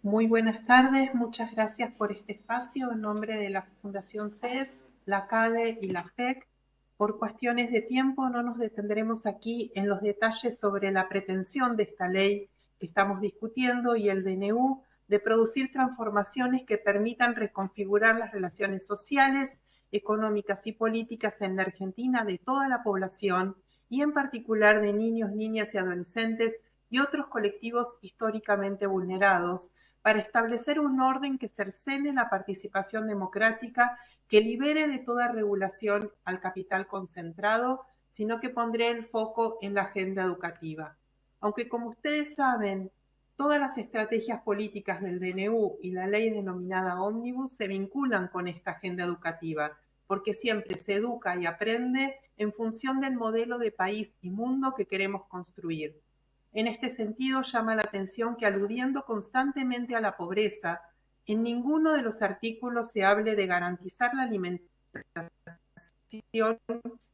Muy buenas tardes, muchas gracias por este espacio en nombre de la Fundación CES, la CADE y la FEC. Por cuestiones de tiempo no nos detendremos aquí en los detalles sobre la pretensión de esta ley que estamos discutiendo y el DNU de producir transformaciones que permitan reconfigurar las relaciones sociales, económicas y políticas en la Argentina de toda la población y en particular de niños, niñas y adolescentes y otros colectivos históricamente vulnerados, para establecer un orden que cercene la participación democrática, que libere de toda regulación al capital concentrado, sino que pondré el foco en la agenda educativa. Aunque, como ustedes saben, todas las estrategias políticas del DNU y la ley denominada Ómnibus se vinculan con esta agenda educativa, porque siempre se educa y aprende en función del modelo de país y mundo que queremos construir. En este sentido, llama la atención que, aludiendo constantemente a la pobreza, en ninguno de los artículos se hable de garantizar la alimentación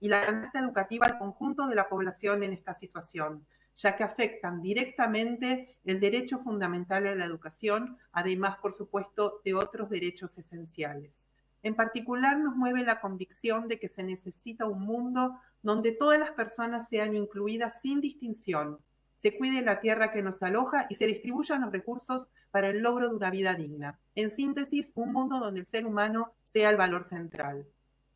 y la canasta educativa al conjunto de la población en esta situación, ya que afectan directamente el derecho fundamental a la educación, además, por supuesto, de otros derechos esenciales. En particular, nos mueve la convicción de que se necesita un mundo donde todas las personas sean incluidas sin distinción, se cuide la tierra que nos aloja y se distribuyan los recursos para el logro de una vida digna. En síntesis, un mundo donde el ser humano sea el valor central.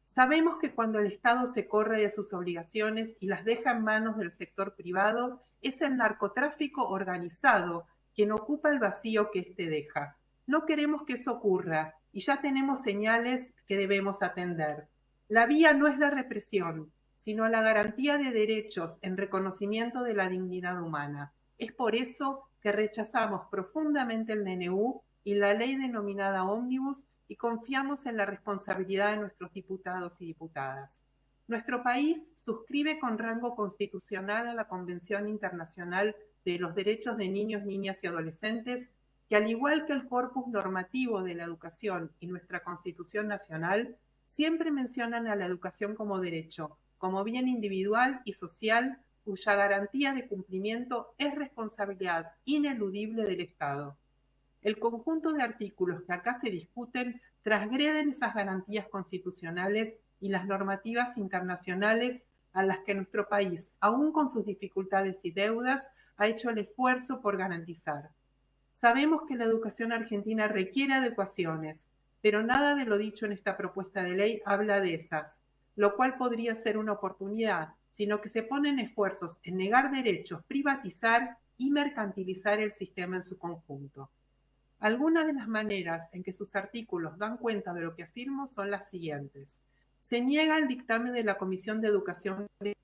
Sabemos que cuando el Estado se corre de sus obligaciones y las deja en manos del sector privado, es el narcotráfico organizado quien ocupa el vacío que éste deja. No queremos que eso ocurra y ya tenemos señales que debemos atender. La vía no es la represión, sino la garantía de derechos en reconocimiento de la dignidad humana. Es por eso que rechazamos profundamente el DNU y la ley denominada Ómnibus y confiamos en la responsabilidad de nuestros diputados y diputadas. Nuestro país suscribe con rango constitucional a la Convención Internacional de los Derechos de Niños, Niñas y Adolescentes, que, al igual que el corpus normativo de la educación y nuestra Constitución Nacional, siempre mencionan a la educación como derecho, como bien individual y social, cuya garantía de cumplimiento es responsabilidad ineludible del Estado. El conjunto de artículos que acá se discuten transgreden esas garantías constitucionales y las normativas internacionales a las que nuestro país, aún con sus dificultades y deudas, ha hecho el esfuerzo por garantizar. Sabemos que la educación argentina requiere adecuaciones, pero nada de lo dicho en esta propuesta de ley habla de esas, lo cual podría ser una oportunidad, sino que se ponen esfuerzos en negar derechos, privatizar y mercantilizar el sistema en su conjunto. Algunas de las maneras en que sus artículos dan cuenta de lo que afirmo son las siguientes. Se niega el dictamen de la Comisión de Educación de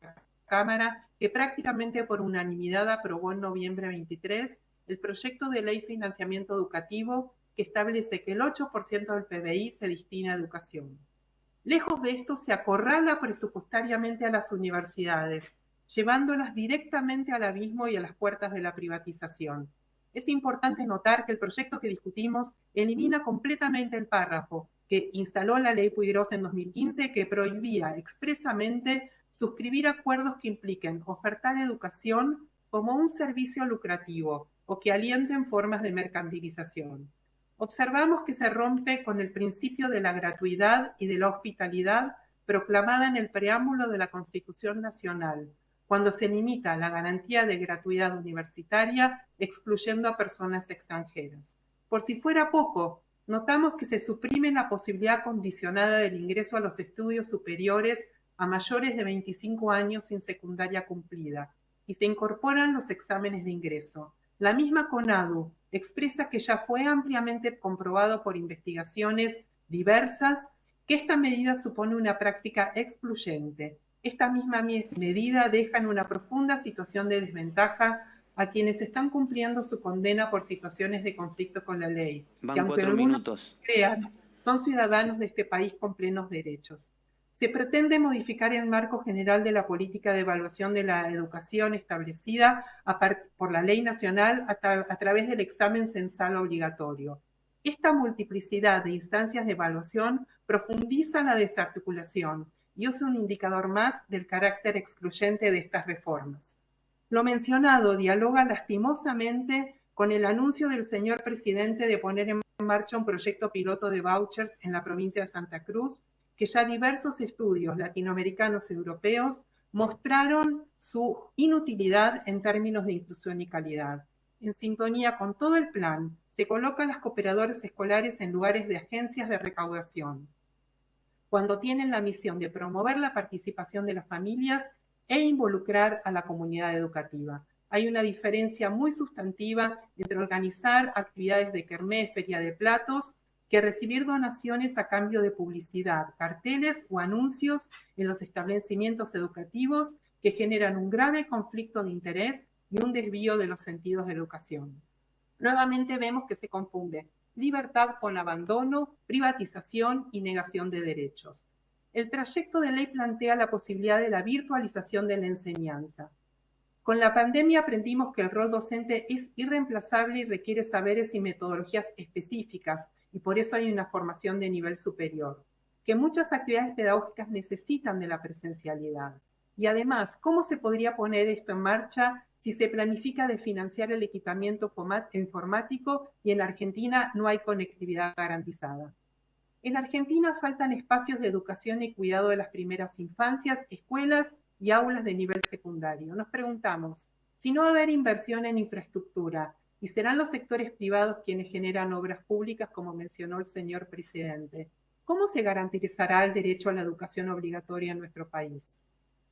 la Cámara, que prácticamente por unanimidad aprobó en noviembre 23 el proyecto de ley financiamiento educativo que establece que el 8% del PBI se destina a educación. Lejos de esto, se acorrala presupuestariamente a las universidades, llevándolas directamente al abismo y a las puertas de la privatización. Es importante notar que el proyecto que discutimos elimina completamente el párrafo que instaló la ley Puigros en 2015, que prohibía expresamente suscribir acuerdos que impliquen ofertar educación como un servicio lucrativo o que alienten formas de mercantilización. Observamos que se rompe con el principio de la gratuidad y de la hospitalidad proclamada en el preámbulo de la Constitución Nacional, cuando se limita la garantía de gratuidad universitaria excluyendo a personas extranjeras. Por si fuera poco, notamos que se suprime la posibilidad condicionada del ingreso a los estudios superiores a mayores de 25 años sin secundaria cumplida y se incorporan los exámenes de ingreso. La misma CONADU expresa que ya fue ampliamente comprobado por investigaciones diversas que esta medida supone una práctica excluyente. Esta misma medida deja en una profunda situación de desventaja a quienes están cumpliendo su condena por situaciones de conflicto con la ley, que, Van aunque 4 algunos minutos. crean, son ciudadanos de este país con plenos derechos. Se pretende modificar el marco general de la política de evaluación de la educación establecida por la Ley Nacional a través del examen censal obligatorio. Esta multiplicidad de instancias de evaluación profundiza la desarticulación y es un indicador más del carácter excluyente de estas reformas. Lo mencionado dialoga lastimosamente con el anuncio del señor presidente de poner en marcha un proyecto piloto de vouchers en la provincia de Santa Cruz, que ya diversos estudios latinoamericanos y europeos mostraron su inutilidad en términos de inclusión y calidad. En sintonía con todo el plan, se colocan las cooperadoras escolares en lugares de agencias de recaudación, cuando tienen la misión de promover la participación de las familias e involucrar a la comunidad educativa. Hay una diferencia muy sustantiva entre organizar actividades de kermés, feria de platos, que recibir donaciones a cambio de publicidad, carteles o anuncios en los establecimientos educativos que generan un grave conflicto de interés y un desvío de los sentidos de la educación. Nuevamente vemos que se confunde libertad con abandono, privatización y negación de derechos. El proyecto de ley plantea la posibilidad de la virtualización de la enseñanza. Con la pandemia aprendimos que el rol docente es irreemplazable y requiere saberes y metodologías específicas, y por eso hay una formación de nivel superior, que muchas actividades pedagógicas necesitan de la presencialidad. Y además, ¿cómo se podría poner esto en marcha si se planifica de financiar el equipamiento informático y en Argentina no hay conectividad garantizada? En Argentina faltan espacios de educación y cuidado de las primeras infancias, escuelas y aulas de nivel secundario. Nos preguntamos, si no va a haber inversión en infraestructura, ¿y serán los sectores privados quienes generan obras públicas, como mencionó el señor presidente? ¿Cómo se garantizará el derecho a la educación obligatoria en nuestro país?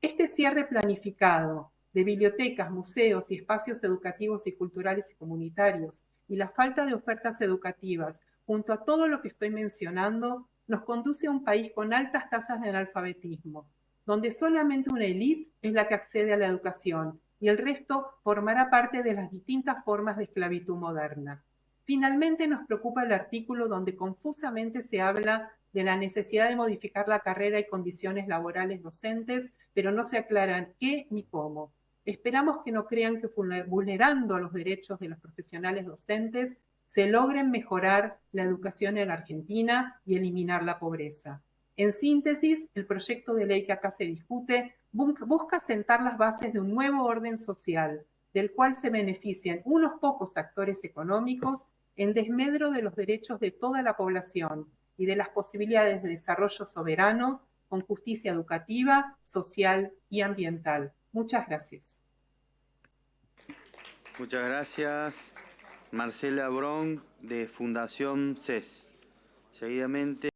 Este cierre planificado de bibliotecas, museos y espacios educativos y culturales y comunitarios, y la falta de ofertas educativas, junto a todo lo que estoy mencionando, nos conduce a un país con altas tasas de analfabetismo, donde solamente una élite es la que accede a la educación y el resto formará parte de las distintas formas de esclavitud moderna. Finalmente nos preocupa el artículo donde confusamente se habla de la necesidad de modificar la carrera y condiciones laborales docentes, pero no se aclaran qué ni cómo. Esperamos que no crean que vulnerando los derechos de los profesionales docentes se logren mejorar la educación en Argentina y eliminar la pobreza. En síntesis, el proyecto de ley que acá se discute busca sentar las bases de un nuevo orden social, del cual se benefician unos pocos actores económicos en desmedro de los derechos de toda la población y de las posibilidades de desarrollo soberano con justicia educativa, social y ambiental. Muchas gracias. Muchas gracias, Marcela Bron, de Fundación CES. Seguidamente.